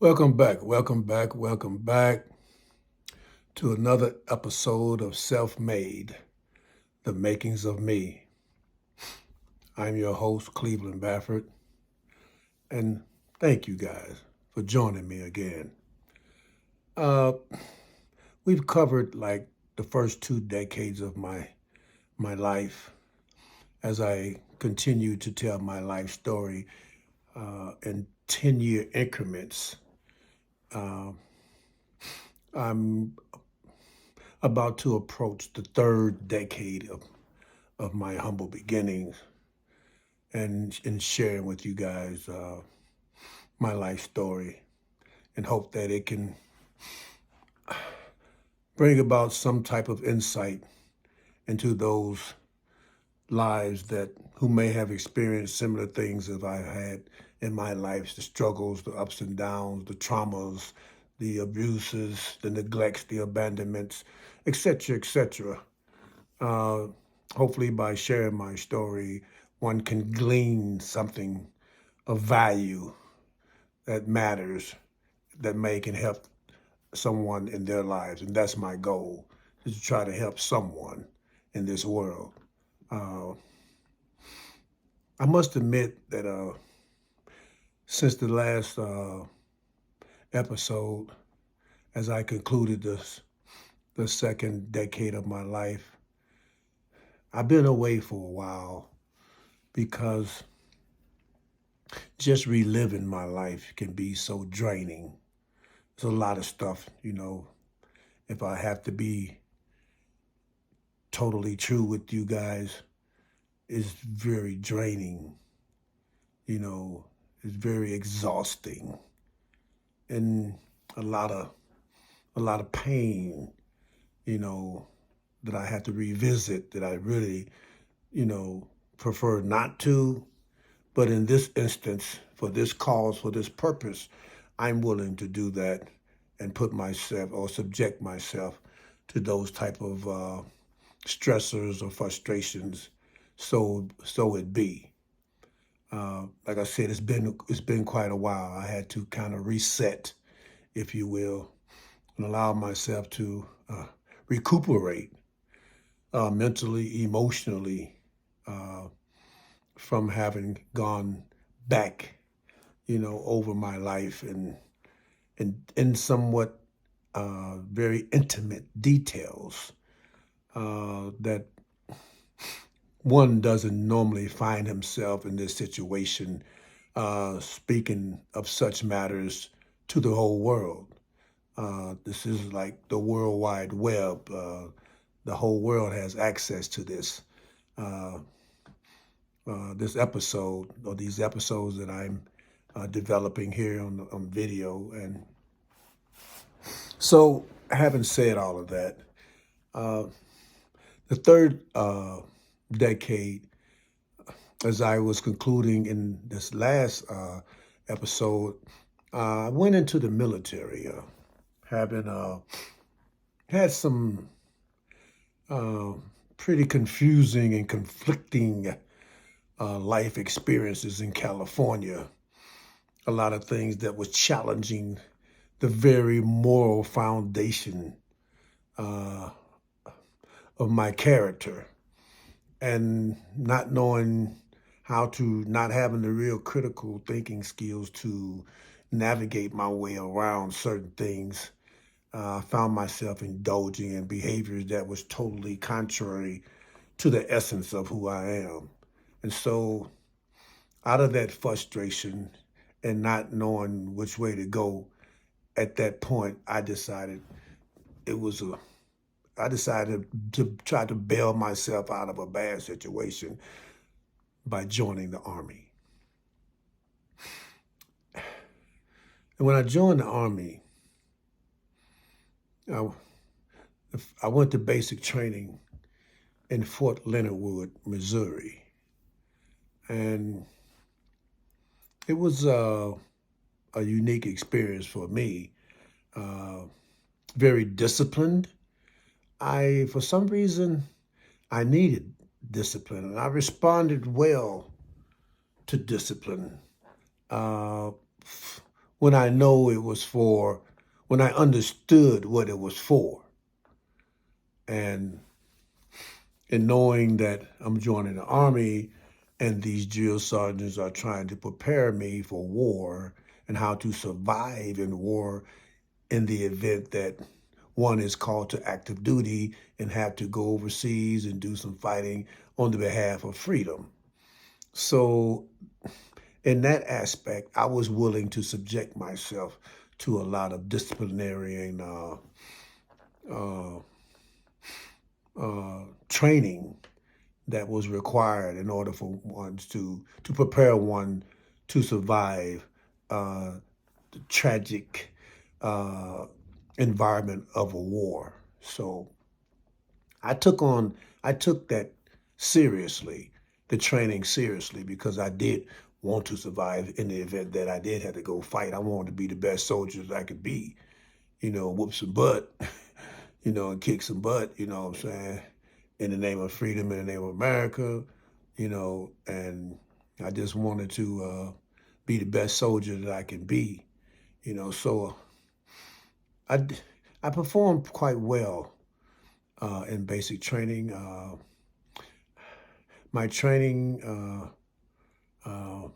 Welcome back to another episode of Self Made, The Makings of Me. I'm your host, Cleveland Baffert, and thank you guys for joining me again. Uh, we've covered like the first 2 decades of my life as I continue to tell my life story in 10-year increments. Uh, I'm about to approach the third decade of my humble beginnings and in sharing with you guys my life story and hope that it can bring about some type of insight into those lives that who may have experienced similar things as I had in my life, the struggles, the ups and downs, the traumas, the abuses, the neglects, the abandonments, etc., etc. Uh, Hopefully by sharing my story, one can glean something of value that matters, that may can help someone in their lives. And that's my goal, is to try to help someone in this world. Uh, I must admit that since the last episode, as I concluded the second decade of my life, I've been away for a while because just reliving my life can be so draining. There's a lot of stuff, if I have to be totally true with you guys, is very draining, you know, it's very exhausting and a lot of a lot of pain, you know, that I have to revisit that I really, you know, prefer not to. But in this instance, for this cause, for this purpose, I'm willing to do that and put myself or subject myself to those type of stressors or frustrations. So it be. Like I said, it's been quite a while. I had to kind of reset, if you will, and allow myself to recuperate mentally, emotionally, uh, from having gone back, over my life and in somewhat very intimate details that one doesn't normally find himself in this situation, speaking of such matters to the whole world. This is like the World Wide Web. The whole world has access to uh, this episode or these episodes that I'm developing here on video. And so, having said all of that, uh, the third decade, as I was concluding in this last episode, I went into the military, having had some uh, pretty confusing and conflicting life experiences in California. A lot of things that was challenging the very moral foundation uh, of my character, and not knowing how to, not having the real critical thinking skills to navigate my way around certain things. I found myself indulging in behaviors that was totally contrary to the essence of who I am. And so, out of that frustration and not knowing which way to go, at that point, it was a, I decided to try to bail myself out of a bad situation by joining the Army. And when I joined the Army, I, I went to basic training in Fort Leonard Wood, Missouri. And it was a unique experience for me. Uh, Very disciplined. For some reason, I needed discipline, and I responded well to discipline. Uh, when I know it was for, when I understood what it was for. And in knowing that I'm joining the Army and these drill sergeants are trying to prepare me for war and how to survive in war in the event that one is called to active duty and have to go overseas and do some fighting on the behalf of freedom. So in that aspect, I was willing to subject myself to a lot of disciplinary and uh, training that was required in order for one to prepare one to survive the tragic uh, environment of a war. So I took on I took that seriously, the training seriously, because I did want to survive in the event that I did have to go fight. I wanted to be the best soldier that I could be, whoop some butt, and kick some butt, you know what I'm saying, in the name of freedom, in the name of America, and I just wanted to be the best soldier that I can be, so I, I performed quite well in basic training. My training uh,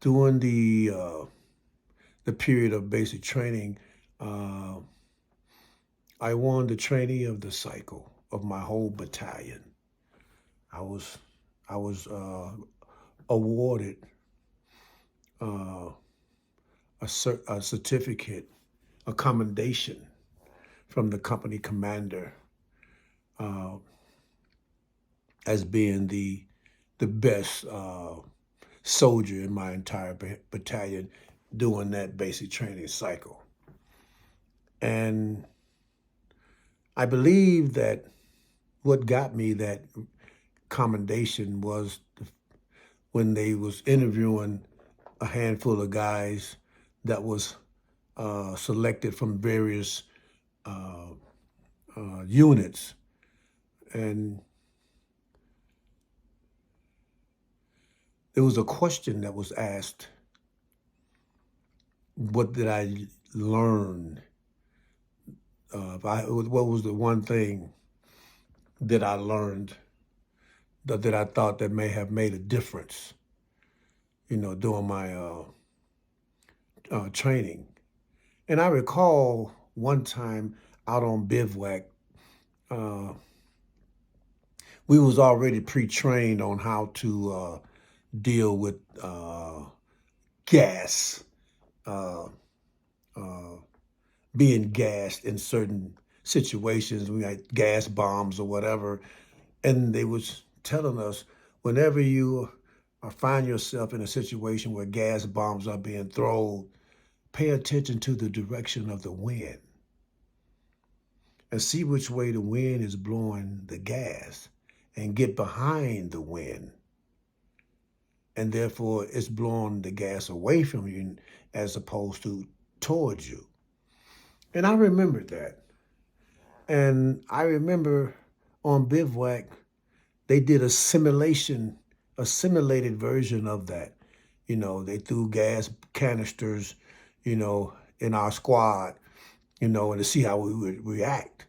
during the period of basic training, uh, I won the trainee of the cycle of my whole battalion. I was I was awarded uh, a certificate, a commendation from the company commander uh, as being the best soldier in my entire battalion doing that basic training cycle. And I believe that what got me that commendation was when they was interviewing a handful of guys that was selected from various uh, units. And there was a question that was asked, what did I learn? What was the one thing that I learned that I thought that may have made a difference, during my training? And I recall one time out on bivouac, uh, we was already pre-trained on how to deal with gas, uh, uh, being gassed in certain situations. We had gas bombs or whatever, and they was telling us whenever you find yourself in a situation where gas bombs are being thrown, pay attention to the direction of the wind and see which way the wind is blowing the gas and get behind the wind. And therefore, it's blowing the gas away from you as opposed to towards you. And I remembered that. And I remember on bivouac, they did a simulation, a simulated version of that. They threw gas canisters, in our squad, and to see how we would react.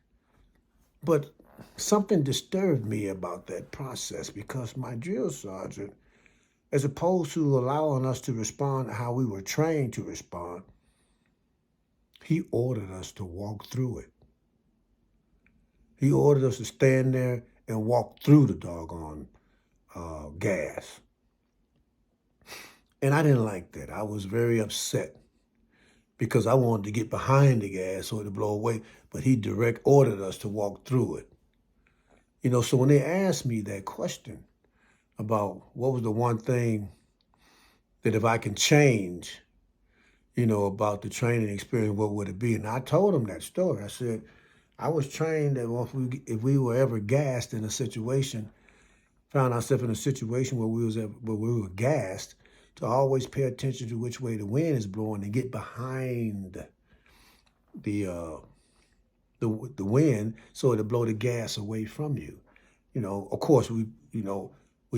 But something disturbed me about that process because my drill sergeant, as opposed to allowing us to respond how we were trained to respond, he ordered us to walk through it. He ordered us to stand there and walk through the doggone gas. And I didn't like that. I was very upset because I wanted to get behind the gas so it would blow away, but he direct ordered us to walk through it. So when they asked me that question about what was the one thing that if I can change, about the training experience, what would it be? And I told them that story. I said, I was trained that if we were ever gassed in a situation, found ourselves in a situation where we were gassed, to always pay attention to which way the wind is blowing and get behind the wind so it'll blow the gas away from you. Of course we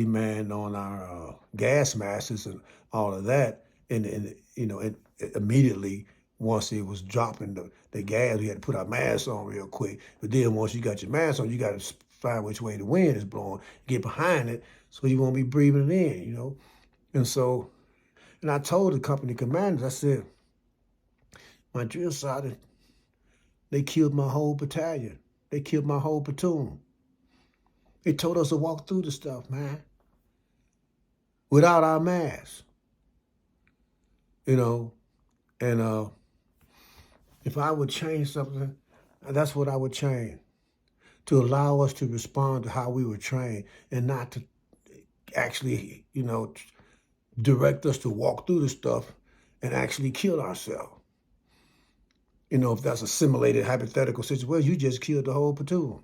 manned on our gas masks and all of that, and and immediately once it was dropping the gas, we had to put our masks on real quick. But then once you got your mask on, you got to find which way the wind is blowing, get behind it, so you won't be breathing it in. And so, and I told the company commanders, I said, my drill sergeant, they killed my whole battalion. They killed my whole platoon. They told us to walk through the stuff, man, without our masks, you know. And if I would change something, that's what I would change, to allow us to respond to how we were trained and not to actually, direct us to walk through the stuff and actually kill ourselves. If that's a simulated hypothetical situation, you just killed the whole platoon.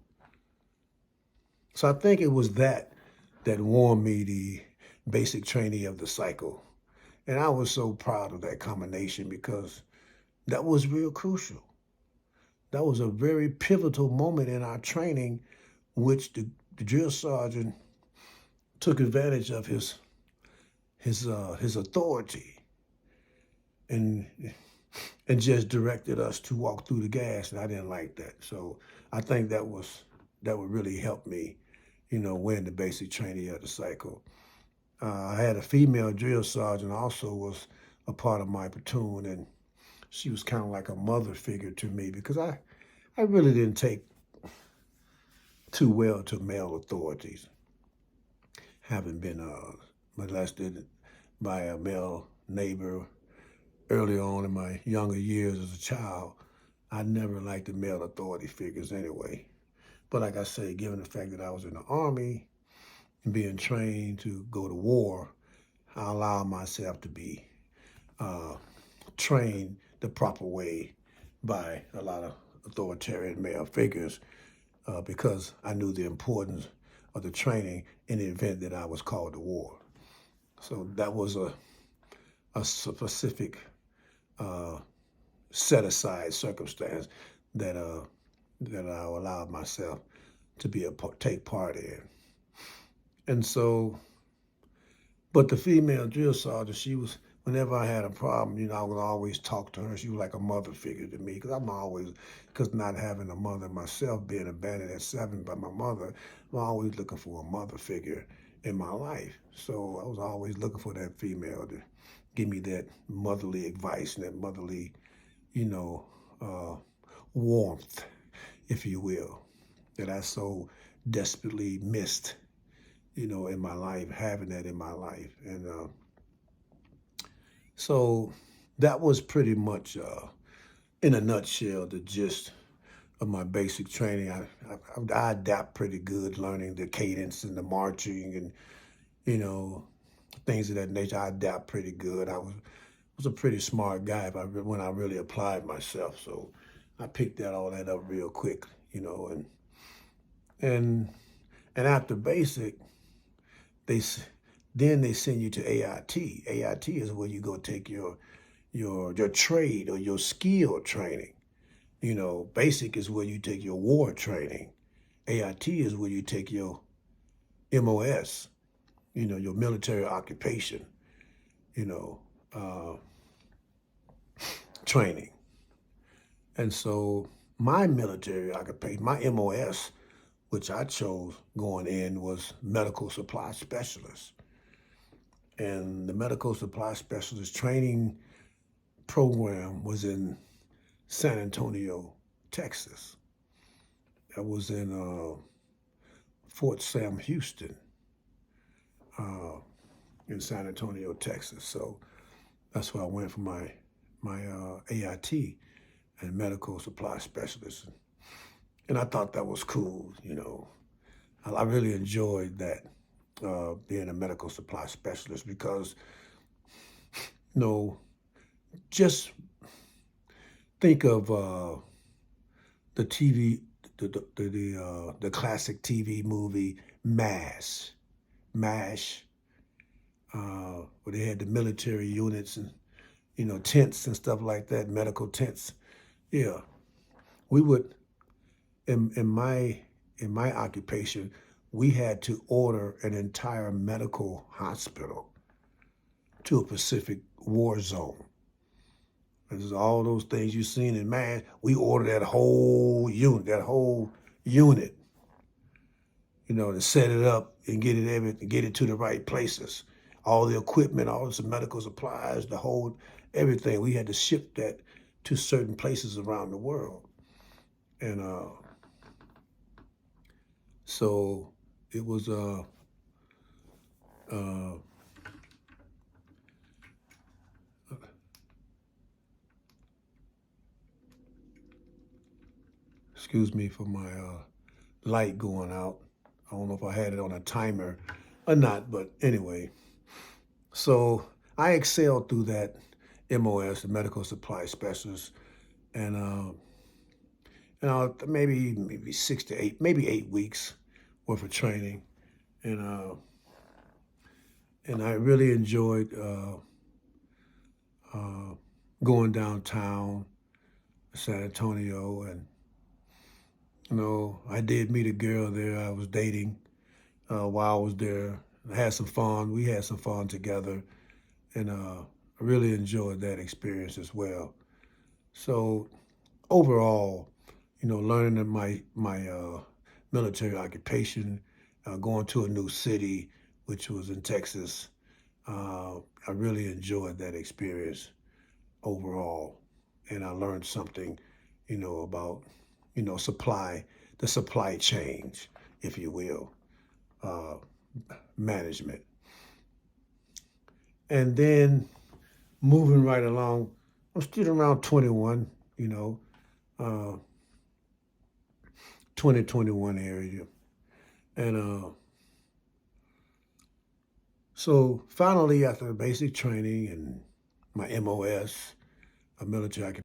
So I think it was that won me the basic training of the cycle. And I was so proud of that combination because that was real crucial. That was a very pivotal moment in our training, which the drill sergeant took advantage of his authority and just directed us to walk through the gas, and I didn't like that. So I think that would really help me, win the basic training of the cycle. I had a female drill sergeant also was a part of my platoon, and she was kind of like a mother figure to me because I really didn't take too well to male authorities, having been molested by a male neighbor early on in my younger years as a child. I never liked the male authority figures anyway. But like I say, given the fact that I was in the Army and being trained to go to war, I allowed myself to be trained the proper way by a lot of authoritarian male figures because I knew the importance of the training in the event that I was called to war. So that was a specific set aside circumstance that I allowed myself to take part in. And so, but the female drill sergeant, she was, whenever I had a problem, I would always talk to her. She was like a mother figure to me because not having a mother myself, being abandoned at 7 by my mother, I'm always looking for a mother figure in my life. So I was always looking for that female to give me that motherly advice and that motherly, warmth, if you will, that I so desperately missed, in my life, having that in my life. And so that was pretty much, in a nutshell, the gist of my basic training. I adapt pretty good, learning the cadence and the marching and, things of that nature. I adapt pretty good. I was a pretty smart guy when I really applied myself. So I picked all that up real quick, and after basic, they then they send you to AIT. AIT is where you go take your trade or your skill training. Basic is where you take your war training. AIT is where you take your MOS, your military occupation, training. And so my military occupation, my MOS, which I chose going in, was medical supply specialist. And the medical supply specialist training program was in San Antonio, Texas. I was in Fort Sam Houston in San Antonio, Texas. So that's where I went for my AIT and medical supply specialist. And I thought that was cool, I really enjoyed that, being a medical supply specialist because, just think of the TV, the classic TV movie MASH, where they had the military units and tents and stuff like that, medical tents. Yeah, we would in my occupation, we had to order an entire medical hospital to a specific war zone. This is all those things you've seen in man. We ordered that whole unit, to set it up and get it to the right places. All the equipment, all the medical supplies, the whole everything. We had to ship that to certain places around the world. And so it was excuse me for my light going out. I don't know if I had it on a timer or not, but anyway. So I excelled through that MOS, the medical supply specialist, and maybe 6 to 8, maybe 8 weeks worth of training, and I really enjoyed going downtown San Antonio, and I did meet a girl there I was dating while I was there. I had some fun. We had some fun together, and I really enjoyed that experience as well. So overall, learning my military occupation, going to a new city, which was in Texas, I really enjoyed that experience overall, and I learned something, about the supply chain, if you will, uh, management, and then moving right along. I'm still around 21, uh, 2021 area. And so finally, after basic training and my MOS, a military